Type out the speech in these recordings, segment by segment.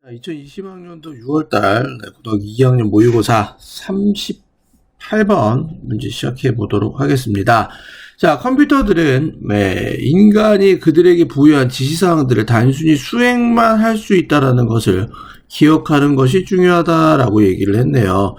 2020학년도 6월달 고등학교 2학년 모의고사 38번 문제 시작해 보도록 하겠습니다. 자, 컴퓨터들은 인간이 그들에게 부여한 지시사항들을 단순히 수행만 할 수 있다는 것을 기억하는 것이 중요하다라고 얘기를 했네요.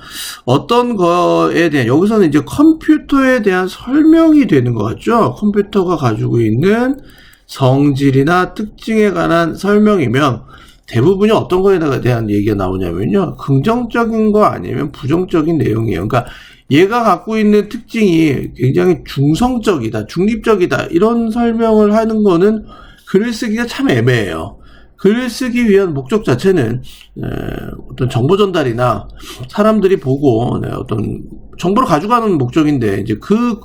어떤 거에 대한, 여기서는 이제 컴퓨터에 대한 설명이 되는 것 같죠? 컴퓨터가 가지고 있는 성질이나 특징에 관한 설명이면 대부분이 어떤 거에 대한 얘기가 나오냐면요, 긍정적인 거 아니면 부정적인 내용이에요. 그러니까 얘가 갖고 있는 특징이 굉장히 중성적이다, 중립적이다, 이런 설명을 하는 거는 글을 쓰기가 참 애매해요. 글을 쓰기 위한 목적 자체는 어떤 정보 전달이나 사람들이 보고 어떤 정보를 가져가는 목적인데, 이제 그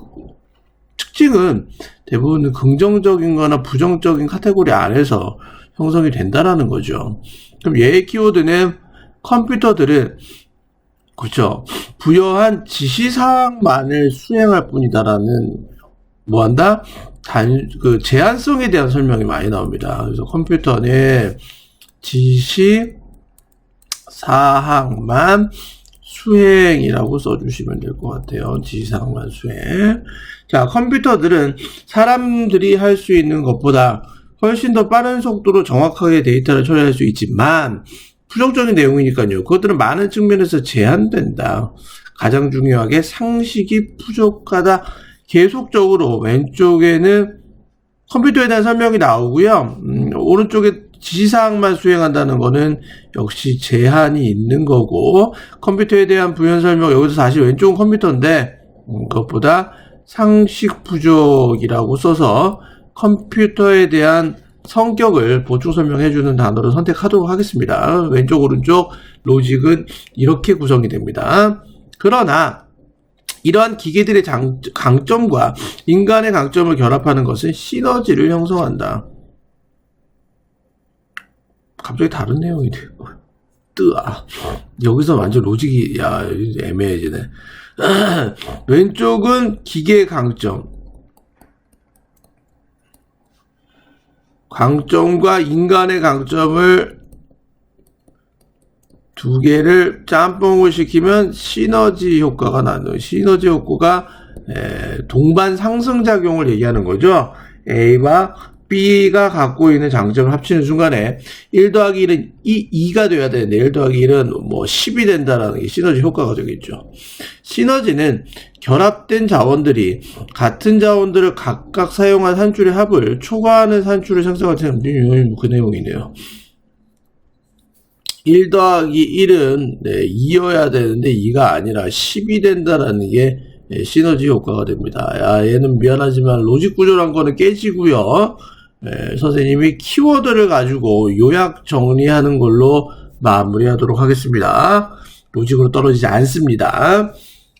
특징은 대부분 긍정적인 거나 부정적인 카테고리 안에서 형성이 된다라는 거죠. 그럼 얘의 키워드는 컴퓨터들은, 그렇죠, 부여한 지시사항만을 수행할 뿐이다라는, 뭐한다? 그 제한성에 대한 설명이 많이 나옵니다. 그래서 컴퓨터는 지시사항만 수행이라고 써주시면 될 것 같아요. 지시사항만 수행. 자, 컴퓨터들은 사람들이 할 수 있는 것보다 훨씬 더 빠른 속도로 정확하게 데이터를 처리할 수 있지만, 부정적인 내용이니까요, 그것들은 많은 측면에서 제한된다. 가장 중요하게 상식이 부족하다. 계속적으로 왼쪽에는 컴퓨터에 대한 설명이 나오고요, 오른쪽에 지시사항만 수행한다는 거는 역시 제한이 있는 거고, 컴퓨터에 대한 부연 설명, 여기서 사실 왼쪽은 컴퓨터인데 그것보다 상식 부족이라고 써서 컴퓨터에 대한 성격을 보충 설명해주는 단어를 선택하도록 하겠습니다. 왼쪽 오른쪽 로직은 이렇게 구성이 됩니다. 그러나 이러한 기계들의 강점과 인간의 강점을 결합하는 것은 시너지를 형성한다. 갑자기 다른 내용이 돼요. 뜨아. 여기서 완전 로직이 애매해지네. 왼쪽은 기계의 강점과 인간의 강점을 두 개를 짬뽕을 시키면 시너지 효과가 나는, 시너지 효과가 동반 상승작용을 얘기하는 거죠. A와 B가 갖고 있는 장점을 합치는 순간에 1 더하기 1은 2가 돼야 되는데 1 더하기 1은 뭐 10이 된다라는 게 시너지 효과가 되겠죠. 시너지는 결합된 자원들이 같은 자원들을 각각 사용한 산출의 합을 초과하는 산출을 생성하는 그 내용이네요. 1 더하기 1은 2여야 되는데 2가 아니라 10이 된다라는 게 시너지 효과가 됩니다. 얘는 미안하지만 로직 구조란 거는 깨지고요. 선생님이 키워드를 가지고 요약 정리하는 걸로 마무리하도록 하겠습니다. 로직으로 떨어지지 않습니다.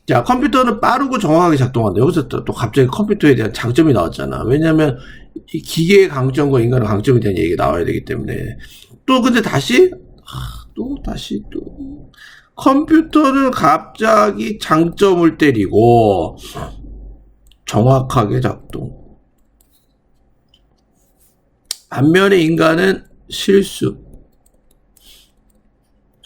자, 컴퓨터는 빠르고 정확하게 작동한다. 여기서 또 갑자기 컴퓨터에 대한 장점이 나왔잖아. 왜냐면 이 기계의 강점과 인간의 강점에 대한 얘기가 나와야 되기 때문에. 또 근데 다시 컴퓨터는 갑자기 장점을 때리고 정확하게 작동. 반면에 인간은 실수.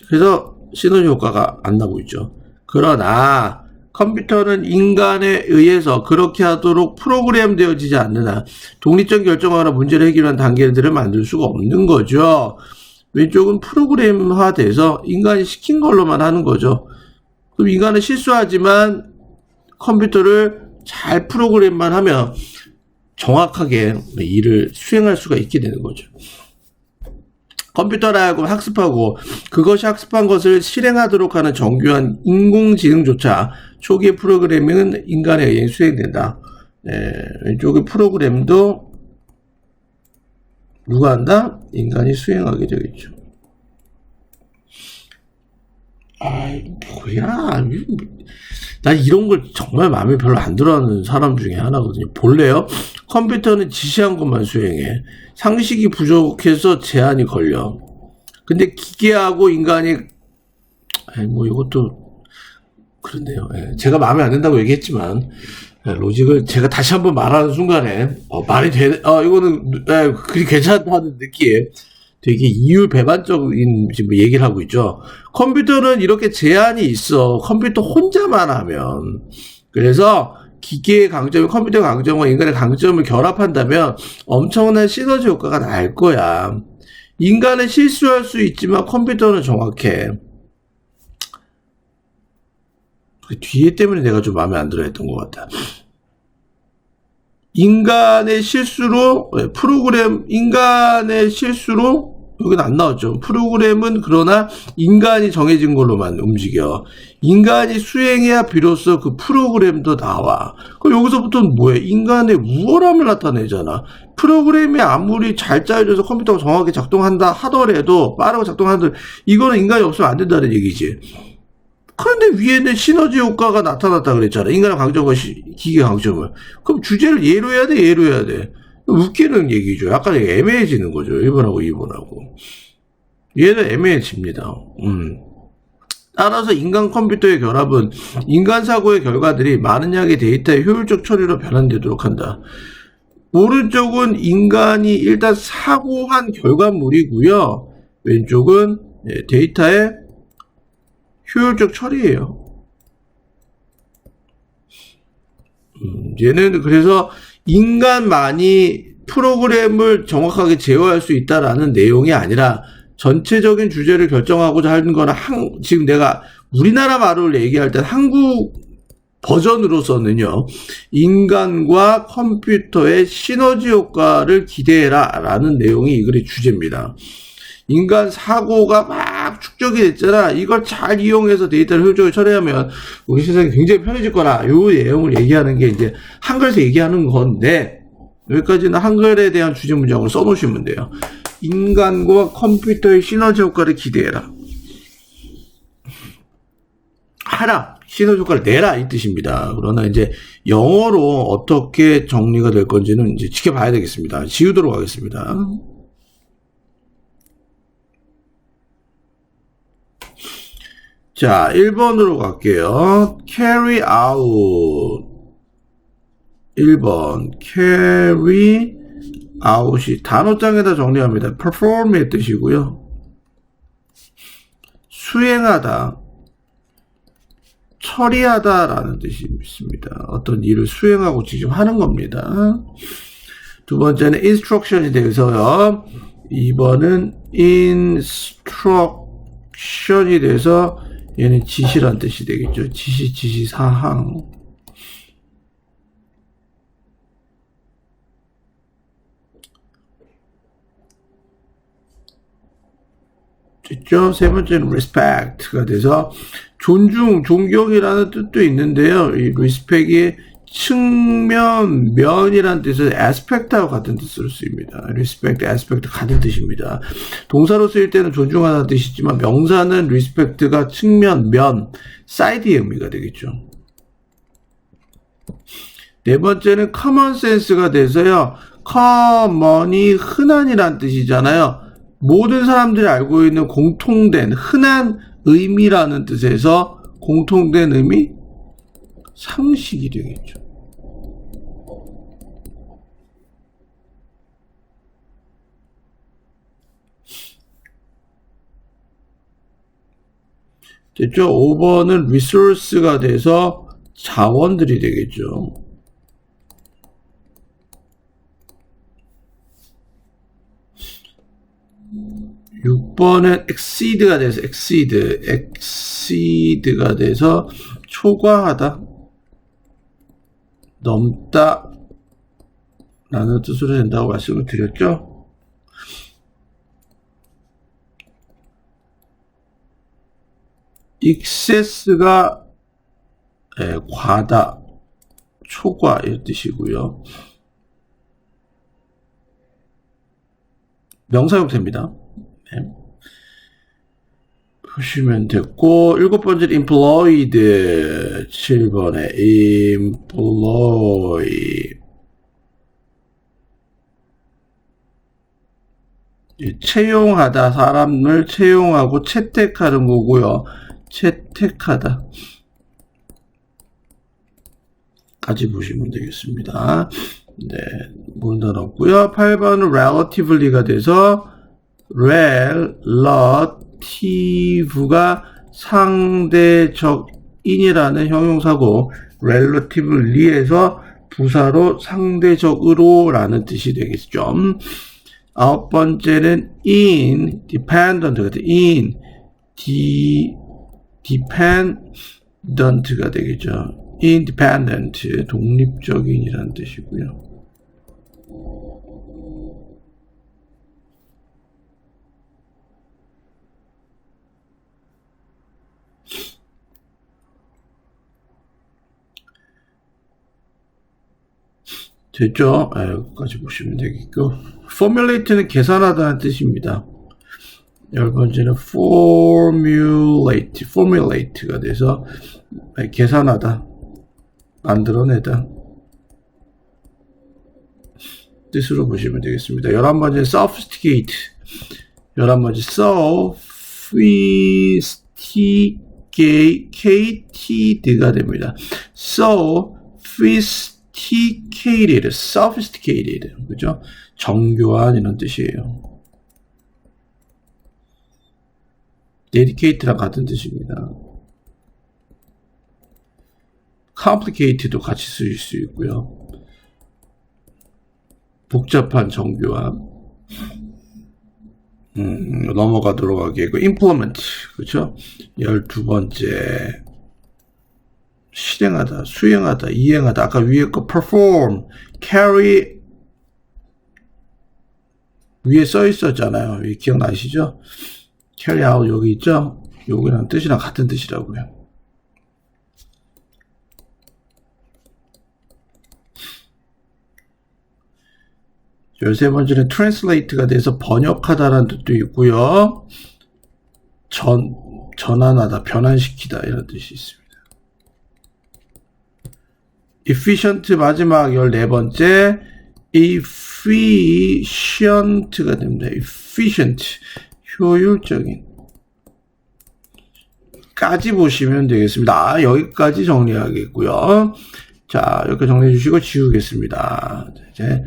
그래서 시너지 효과가 안 나고 있죠. 그러나 컴퓨터는 인간에 의해서 그렇게 하도록 프로그램 되어지지 않는 한 독립적 결정하거나 문제를 해결하는 단계들을 만들 수가 없는 거죠. 왼쪽은 프로그램화돼서 인간이 시킨 걸로만 하는 거죠. 그럼 인간은 실수하지만 컴퓨터를 잘 프로그램만 하면 정확하게 일을 수행할 수가 있게 되는 거죠. 컴퓨터라 하여금 학습하고 그것이 학습한 것을 실행하도록 하는 정교한 인공지능조차 초기의 프로그래밍은 인간에 의해 수행된다. 왼쪽의 프로그램도 누가 한다? 인간이 수행하게 되겠죠. 뭐야. 난 이런 걸 정말 마음에 별로 안 들어하는 사람 중에 하나거든요. 볼래요? 컴퓨터는 지시한 것만 수행해. 상식이 부족해서 제한이 걸려. 근데 기계하고 인간이, 이것도 그런데요. 제가 마음에 안 든다고 얘기했지만, 로직을 제가 다시 한번 말하는 순간에 말이 되네, 이거는 그리 괜찮다는 느낌. 되게 이율 배반적인 지금 얘기를 하고 있죠. 컴퓨터는 이렇게 제한이 있어. 컴퓨터 혼자만 하면. 그래서 기계의 강점이 컴퓨터의 강점과 인간의 강점을 결합한다면 엄청난 시너지 효과가 날 거야. 인간은 실수할 수 있지만 컴퓨터는 정확해. 그 뒤에 때문에 내가 좀 마음에 안 들어 했던 것 같아. 인간의 실수로 여기는 안 나왔죠. 프로그램은 그러나 인간이 정해진 걸로만 움직여. 인간이 수행해야 비로소 그 프로그램도 나와. 그럼 여기서부터는 뭐야? 인간의 우월함을 나타내잖아. 프로그램이 아무리 잘 짜여져서 컴퓨터가 정확하게 작동한다 하더라도, 빠르게 작동하더라도 이거는 인간이 없으면 안 된다는 얘기지. 그런데 위에는 시너지 효과가 나타났다 그랬잖아. 인간의 강점과 기계 강점을. 그럼 주제를 얘로 해야 돼, 얘로 해야 돼. 웃기는 얘기죠. 약간 애매해지는 거죠. 1번하고 2번하고. 얘는 애매해집니다. 따라서 인간 컴퓨터의 결합은 인간 사고의 결과들이 많은 양의 데이터의 효율적 처리로 변환되도록 한다. 오른쪽은 인간이 일단 사고한 결과물이고요. 왼쪽은 데이터의 효율적 처리예요. 얘는 그래서 인간만이 프로그램을 정확하게 제어할 수 있다라는 내용이 아니라 전체적인 주제를 결정하고자 하는 거는 지금 내가 우리나라 말을 얘기할 때 한국 버전으로서는요, 인간과 컴퓨터의 시너지 효과를 기대해라 라는 내용이 이 글의 주제입니다. 인간 사고가 막 축적이 됐잖아. 이걸 잘 이용해서 데이터를 효율적으로 처리하면 우리 세상이 굉장히 편해질 거라. 이 내용을 얘기하는 게 이제 한글에서 얘기하는 건데, 여기까지는 한글에 대한 주제 문장으로 써놓으시면 돼요. 인간과 컴퓨터의 시너지 효과를 기대해라. 하라. 시너지 효과를 내라. 이 뜻입니다. 그러나 이제 영어로 어떻게 정리가 될 건지는 이제 지켜봐야 되겠습니다. 지우도록 하겠습니다. 자, 1번으로 갈게요. carry out. 1번. carry out이 단어장에다 정리합니다. perform의 뜻이고요. 수행하다, 처리하다라는 뜻이 있습니다. 어떤 일을 수행하고 직접 하는 겁니다. 두 번째는 instruction이 돼서요. 2번은 instruction이 돼서 얘는 지시란 뜻이 되겠죠. 지시, 사항. 됐죠? 세 번째는 respect가 돼서 존중, 존경이라는 뜻도 있는데요. 이 respect이 측면, 면이라는 뜻에서 aspect하고 같은 뜻으로 쓰입니다. respect, aspect 같은 뜻입니다. 동사로 쓰일 때는 존중하다는 뜻이지만 명사는 respect가 측면, 면, side의 의미가 되겠죠. 네 번째는 common sense가 돼서요. common이 흔한이란 뜻이잖아요. 모든 사람들이 알고 있는 공통된 흔한 의미라는 뜻에서 공통된 의미, 상식이 되겠죠. 됐죠? 5번은 resource가 돼서 자원들이 되겠죠. 6번은 exceed가 돼서 exceed가 돼서 초과하다, 넘다 라는 뜻으로 된다고 말씀을 드렸죠. excess가 과다, 초과 이 뜻이고요. 명사 형태입니다. 네. 보시면 됐고, 7번째 employed, 7번에 employ, 채용하다, 사람을 채용하고 채택하는 거고요. 채택하다 까지 보시면 되겠습니다. 네, 문단 없고요. 8번은 relativelly가 돼서 relative가 상대적인이라는 형용사고 relativelly에서 부사로 상대적으로 라는 뜻이 되겠죠. 아홉 번째는 independent가 돼. dependent가 되겠죠. independent, 독립적인이라는 뜻이고요. 됐죠? 여기까지 보시면 되겠고. formulate는 계산하다는 뜻입니다. 열 번째는 formulate가 돼서 계산하다, 만들어내다 뜻으로 보시면 되겠습니다. 11번째는 sophisticate. 11번째 sophisticated가 됩니다. sophisticated, 그죠? 정교한 이런 뜻이에요. dedicate랑 같은 뜻입니다. complicate도 같이 쓰일 수 있고요. 복잡한, 정교한. 넘어가도록 하겠고, implement, 그렇죠? 12번째 실행하다, 수행하다, 이행하다. 아까 위에 거 perform, carry 위에 써 있었잖아요. 기억나시죠? carry out 여기 있죠? 여기랑 뜻이랑 같은 뜻이라고요. 열세 번째는 translate가 돼서 번역하다라는 뜻도 있고요. 전환하다, 변환시키다 이런 뜻이 있습니다. efficient 마지막 14번째 efficient가 됩니다. efficient 효율적인 까지 보시면 되겠습니다. 여기까지 정리하겠고요. 자, 이렇게 정리해 주시고 지우겠습니다. 이제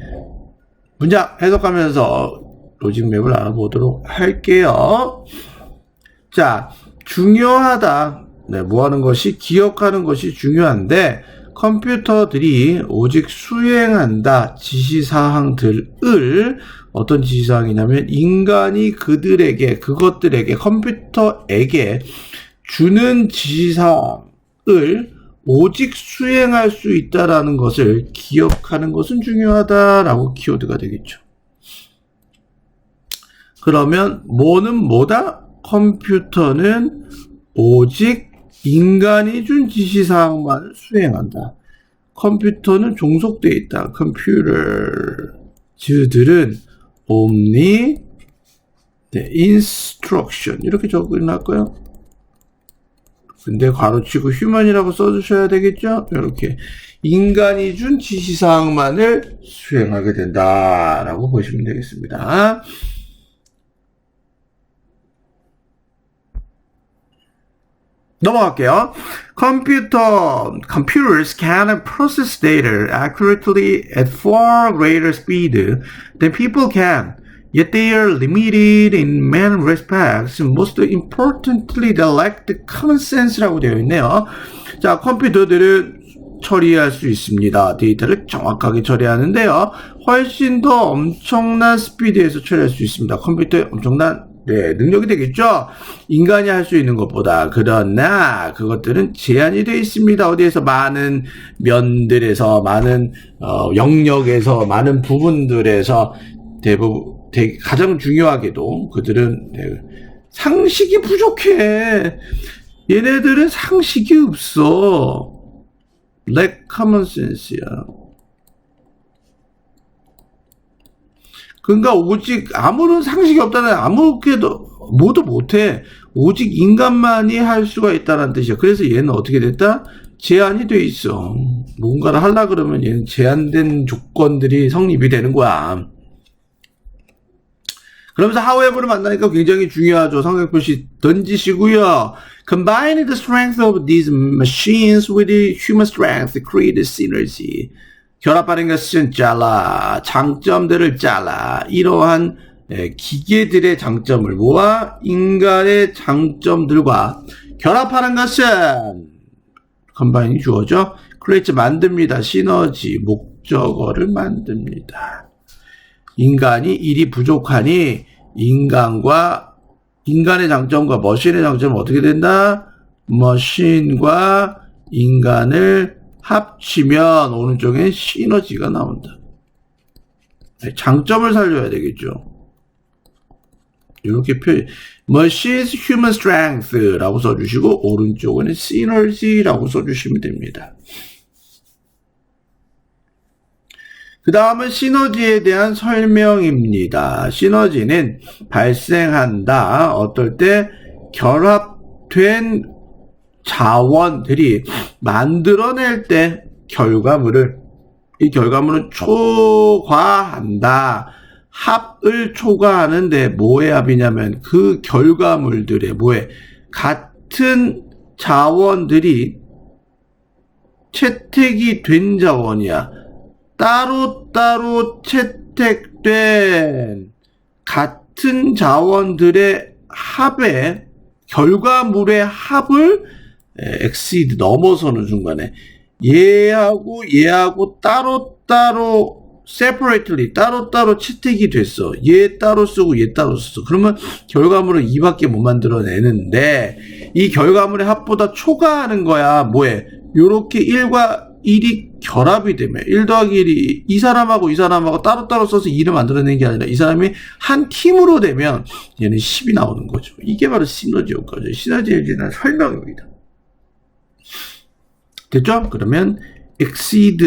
문장 해석하면서 로직맵을 알아보도록 할게요. 자, 중요하다. 네, 뭐 하는 것이, 기억하는 것이 중요한데, 컴퓨터들이 오직 수행한다 지시사항들을, 어떤 지시사항이냐면 인간이 그것들에게 컴퓨터에게 주는 지시사항을 오직 수행할 수 있다라는 것을 기억하는 것은 중요하다라고 키워드가 되겠죠. 그러면 뭐는 뭐다? 컴퓨터는 오직 인간이 준 지시사항만 수행한다. 컴퓨터는 종속되어 있다. 컴퓨터즈들은 only instruction 이렇게 적어놨고요. 근데 괄호치고 human이라고 써주셔야 되겠죠? 이렇게 인간이 준 지시사항만을 수행하게 된다라고 보시면 되겠습니다. 넘어갈게요. Computers can process data accurately at far greater speed than people can. Yet they are limited in many respects. Most importantly, they lack the common sense라고 되어 있네요. 자, 컴퓨터들은 처리할 수 있습니다. 데이터를 정확하게 처리하는데요. 훨씬 더 엄청난 스피드에서 처리할 수 있습니다. 컴퓨터의 엄청난 능력이 되겠죠? 인간이 할 수 있는 것보다. 그러나 그것들은 제한이 되어 있습니다. 어디에서 많은 면들에서, 많은 영역에서, 많은 부분들에서 가장 중요하게도 그들은 상식이 부족해. 얘네들은 상식이 없어. lack common sense야. 그러니까 오직 아무런 상식이 없다는, 아무렇게도 모두 못해. 오직 인간만이 할 수가 있다는 뜻이야. 그래서 얘는 어떻게 됐다? 제한이 돼 있어. 뭔가를 하려고 그러면 얘는 제한된 조건들이 성립이 되는 거야. 그러면서 however를 만나니까 굉장히 중요하죠. 성격표시 던지시고요. Combining the strength of these machines with the human strength create synergy. 결합하는 것은 잘라. 장점들을 잘라. 이러한 기계들의 장점을 모아 인간의 장점들과 결합하는 것은 컴바인이 주어져 크리에이트 만듭니다. 시너지 목적어를 만듭니다. 인간이 일이 부족하니 인간의 장점과 머신의 장점은 어떻게 된다? 머신과 인간을 합치면 오른쪽엔 시너지가 나온다. 장점을 살려야 되겠죠. 이렇게 표현, Machines Human Strength라고 써주시고 오른쪽은 Synergy라고 써주시면 됩니다. 그 다음은 시너지에 대한 설명입니다. 시너지는 발생한다. 어떨 때 결합된 자원들이 만들어낼 때 이 결과물은 초과한다. 합을 초과하는데 뭐의 합이냐면 그 결과물들의 같은 자원들이 채택이 된 자원이야. 따로따로 채택된 같은 자원들의 합의 결과물의 합을 exceed 넘어서는 순간에 얘하고 따로따로 separately 따로따로 채택이 됐어. 얘 따로 쓰고 얘 따로 썼어. 그러면 결과물은 2밖에 못 만들어내는데 이 결과물의 합보다 초과하는 거야. 요렇게 1과 1이 결합이 되면 1 더하기 1이 이 사람하고 따로따로 써서 2를 만들어내는 게 아니라 이 사람이 한 팀으로 되면 얘는 10이 나오는 거죠. 이게 바로 시너지 효과죠. 시너지에 대한 설명입니다. 됐죠? 그러면 exceed,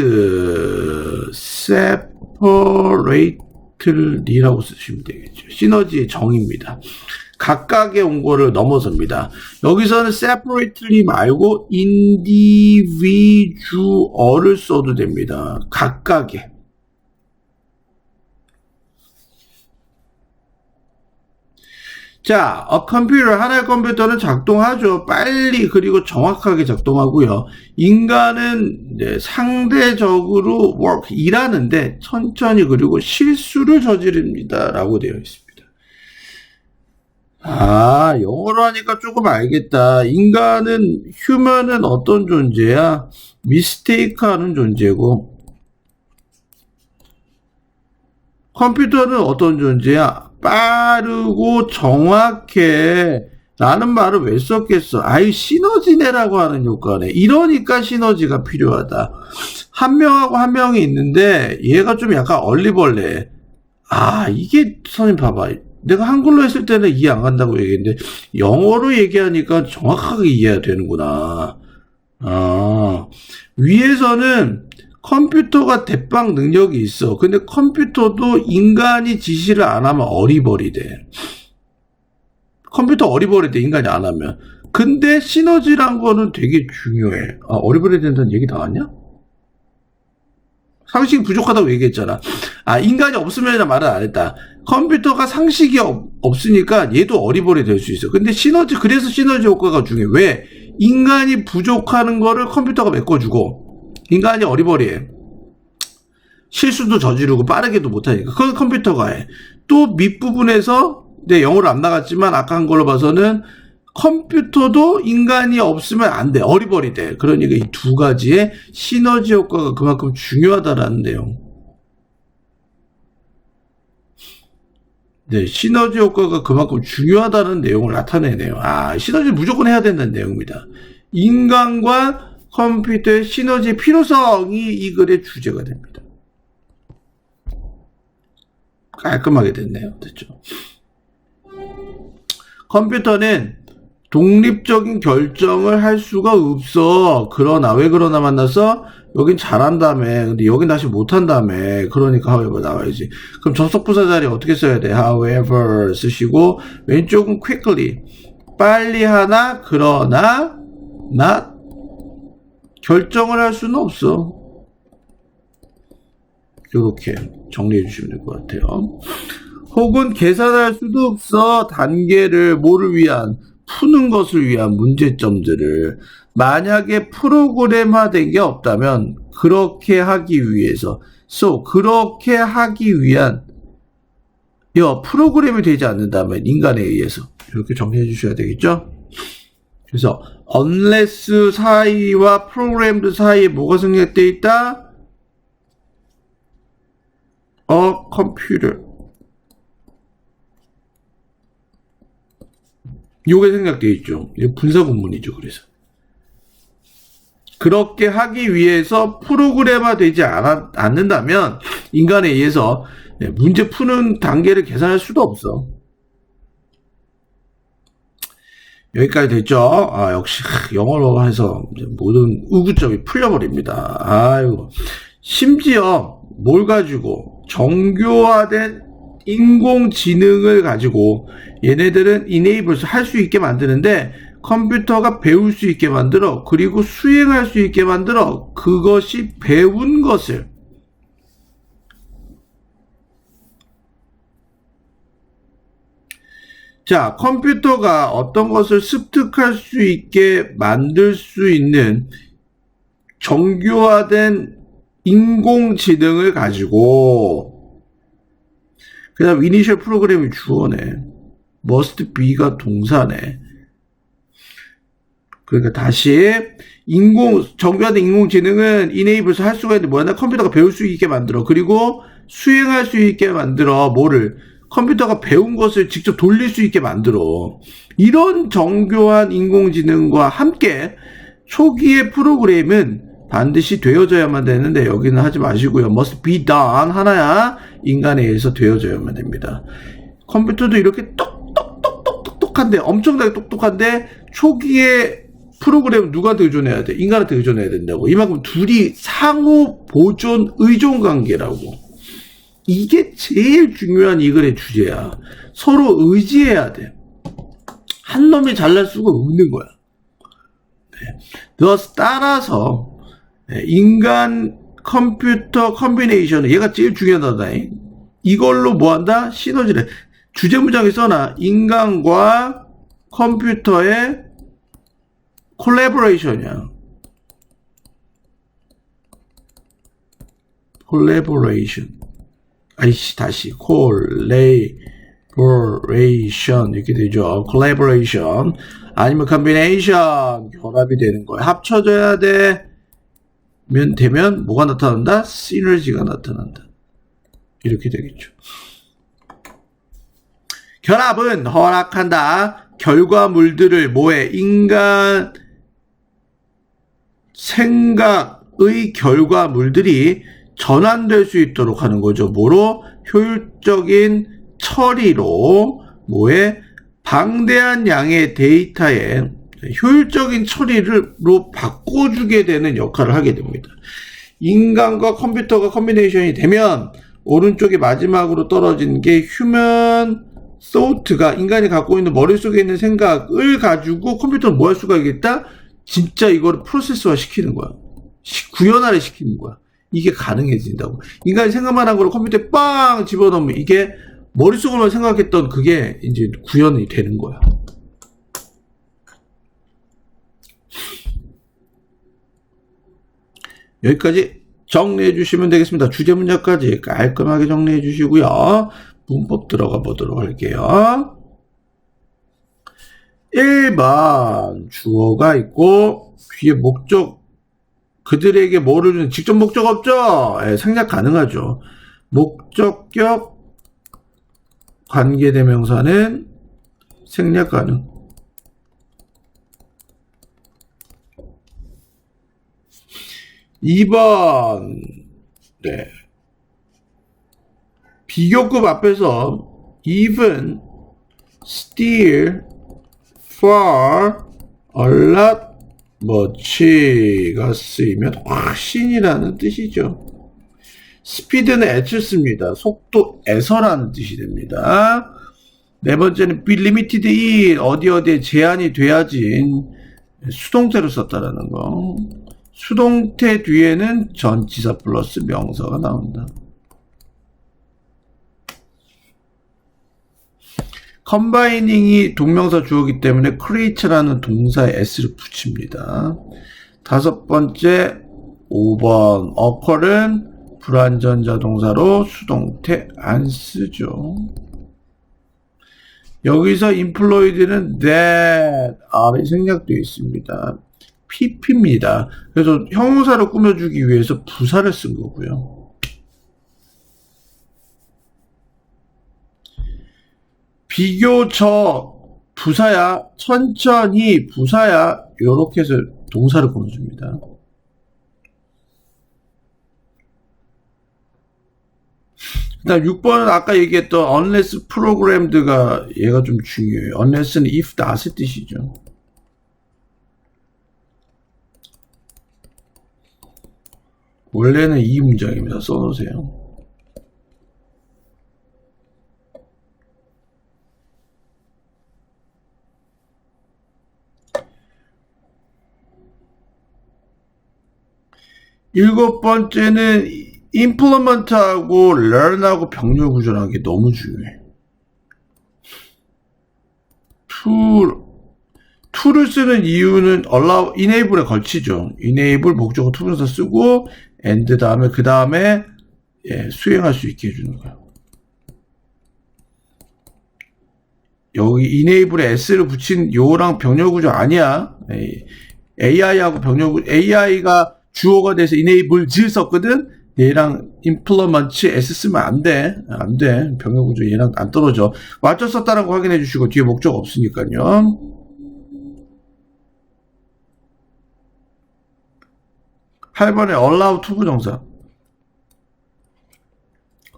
separately라고 쓰시면 되겠죠. 시너지의 정의입니다. 각각의 온거를 넘어섭니다. 여기서는 separately 말고 individual을 써도 됩니다. 각각의. 자, 하나의 컴퓨터는 작동하죠. 빨리 그리고 정확하게 작동하고요. 인간은 상대적으로 일하는데 천천히 그리고 실수를 저지릅니다. 라고 되어 있습니다. 영어로 하니까 조금 알겠다. 휴먼은 어떤 존재야? 미스테이크 하는 존재고, 컴퓨터는 어떤 존재야? 빠르고 정확해. 라는 말을 왜 썼겠어? 시너지네라고 하는 효과네. 이러니까 시너지가 필요하다. 한 명하고 한 명이 있는데, 얘가 좀 약간 얼리벌레. 이게, 선생님 봐봐. 내가 한글로 했을 때는 이해 안 간다고 얘기했는데 영어로 얘기하니까 정확하게 이해가 되는구나. 위에서는 컴퓨터가 대빵 능력이 있어. 근데 컴퓨터도 인간이 지시를 안 하면 어리버리 돼. 컴퓨터 어리버리 돼, 인간이 안 하면. 근데 시너지란 거는 되게 중요해. 어리버리 된다는 얘기 나왔냐? 상식이 부족하다고 얘기했잖아. 인간이 없으면 말을 안 했다. 컴퓨터가 상식이 없으니까 얘도 어리버리 될 수 있어. 근데 그래서 시너지 효과가 중요해. 왜? 인간이 부족하는 거를 컴퓨터가 메꿔주고, 인간이 어리버리해. 실수도 저지르고 빠르게도 못하니까. 그건 컴퓨터가 해. 또 밑부분에서, 영어로 안 나갔지만 아까 한 걸로 봐서는 컴퓨터도 인간이 없으면 안 돼. 어리버리 돼. 그러니까 이 두 가지의 시너지 효과가 그만큼 중요하다라는 내용. 시너지 효과가 그만큼 중요하다는 내용을 나타내네요. 시너지 무조건 해야 된다는 내용입니다. 인간과 컴퓨터의 시너지의 필요성이 이 글의 주제가 됩니다. 깔끔하게 됐네요. 됐죠? 컴퓨터는 독립적인 결정을 할 수가 없어. 왜 그러나 만나서 여긴 잘한다며. 근데 여긴 다시 못한다며. 그러니까 however 나와야지. 그럼 접속부사 자리 어떻게 써야 돼? however 쓰시고 왼쪽은 quickly. 빨리 하나 그러나 not 결정을 할 수는 없어. 이렇게 정리해 주시면 될 것 같아요. 혹은 계산할 수도 없어. 단계를 푸는 것을 위한 문제점들을. 만약에 프로그램화된 게 없다면 그렇게 하기 위해서 그렇게 하기 위한 프로그램이 되지 않는다면 인간에 의해서 이렇게 정리해 주셔야 되겠죠. 그래서 unless 사이와 programmed 사이에 뭐가 생략되어 있다? A computer. 요게 생략되어 있죠. 이거 분사구문이죠. 그래서 그렇게 하기 위해서 프로그래마 되지 않는다면 인간에 의해서 문제 푸는 단계를 계산할 수도 없어. 여기까지 됐죠? 역시 영어로 해서 모든 의구점이 풀려버립니다. 아이고. 심지어 뭘 가지고 정교화된 인공지능을 가지고 얘네들은 enables 할 수 있게 만드는데 컴퓨터가 배울 수 있게 만들어 그리고 수행할 수 있게 만들어 그것이 배운 것을 자, 컴퓨터가 어떤 것을 습득할 수 있게 만들 수 있는 정교화된 인공지능을 가지고 그 다음 이니셜 프로그램이 주어네. must be가 동사네. 그러니까 다시 정교화된 인공지능은 enable 할 수가 있는데 뭐냐? 컴퓨터가 배울 수 있게 만들어. 그리고 수행할 수 있게 만들어. 뭐를? 컴퓨터가 배운 것을 직접 돌릴 수 있게 만들어. 이런 정교한 인공지능과 함께 초기의 프로그램은 반드시 되어져야만 되는데 여기는 하지 마시고요. must be done 하나야 인간에 의해서 되어져야만 됩니다. 컴퓨터도 이렇게 똑똑똑똑똑똑한데 엄청나게 똑똑한데 초기에 프로그램은 누구한테 의존해야 돼? 인간한테 의존해야 된다고. 이만큼 둘이 상호 보존 의존 관계라고. 이게 제일 중요한 이 글의 주제야. 서로 의지해야 돼. 한 놈이 잘날 수가 없는 거야. 네. 따라서 인간 컴퓨터 컴비네이션은 얘가 제일 중요하다. 이걸로 뭐한다? 시너지를 주제 문장에 써놔. 인간과 컴퓨터의 콜래보레이션이야. 콜래보레이션. 아이씨, 다시 콜래보레이션 이렇게 되죠. 콜래보레이션 아니면 컴비네이션 결합이 되는 거야. 합쳐져야 되면 뭐가 나타난다? 시너지가 나타난다. 이렇게 되겠죠. 결합은 허락한다. 결과물들을 뭐해? 인간 생각의 결과물들이 전환될 수 있도록 하는 거죠. 뭐로? 효율적인 처리로 뭐에? 방대한 양의 데이터에 효율적인 처리로 바꿔주게 되는 역할을 하게 됩니다. 인간과 컴퓨터가 컴비네이션이 되면 오른쪽에 마지막으로 떨어진 게 휴먼 소트가 인간이 갖고 있는 머릿속에 있는 생각을 가지고 컴퓨터는 뭐 할 수가 있겠다? 진짜 이거를 프로세스화 시키는 거야. 구현화를 시키는 거야. 이게 가능해진다고. 인간이 생각만 한 거를 컴퓨터에 빵 집어넣으면 이게 머릿속으로만 생각했던 그게 이제 구현이 되는 거야. 여기까지 정리해 주시면 되겠습니다. 주제 문장까지 깔끔하게 정리해 주시고요. 문법 들어가 보도록 할게요. 1번 주어가 있고 뒤에 목적 그들에게 뭐를 주는 직접 목적 없죠? 생략 가능하죠. 목적격 관계대명사는 생략 가능. (2번) 네. 비교급 앞에서 even, still, far, a lot, much가 쓰이면 확신이라는 뜻이죠. 스피드는 at 씁니다. 속도에서라는 뜻이 됩니다. 네 번째는 be limited in, 어디에 제한이 돼야지 수동태로 썼다라는 거. 수동태 뒤에는 전치사 플러스 명사가 나온다. 컴바이닝이 동명사 주어이기 때문에 create라는 동사에 s를 붙입니다. 다섯 번째 5번 occur은 불완전자 동사로 수동태 안 쓰죠. 여기서 employed는 that R이 생략되어 있습니다. PP입니다. 그래서 형용사를 꾸며주기 위해서 부사를 쓴 거고요. 비교적 부사야, 천천히 부사야, 이렇게 해서 동사를 꾸며줍니다. 그다음 6번은 아까 얘기했던 unless programmed가 얘가 좀 중요해요. unless는 if not의 뜻이죠. 원래는 이 문장입니다. 써놓으세요. 일곱 번째는 implement하고 learn하고 병렬 구조라는 게 너무 중요해. to를 쓰는 이유는 allow, enable에 걸치죠. enable 목적어 투부정사 쓰고 and 다음에 그 다음에 수행할 수 있게 해주는 거야. 여기 enable에 s를 붙인 요랑 병렬 구조 아니야. AI하고 병렬 구조, AI가 주어가 돼서 enables 썼거든. 얘랑 implement s 쓰면 안 돼. 병렬 구조 얘랑 안 떨어져. 맞춰 썼다라고 확인해 주시고 뒤에 목적 없으니까요. 8번에 allow 투부정사.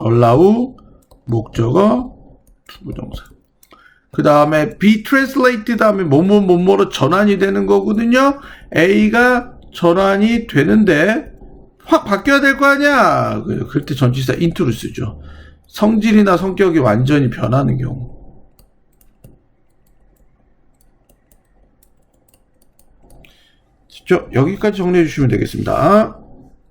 allow 목적어 투부정사. 그 다음에 be translate 다음에 뭐뭐뭐뭐로 전환이 되는 거거든요. A가 전환이 되는데 확 바뀌어야 될 거 아니야. 그럴 때 전치사 into를 쓰죠. 성질이나 성격이 완전히 변하는 경우. 여기까지 정리해 주시면 되겠습니다.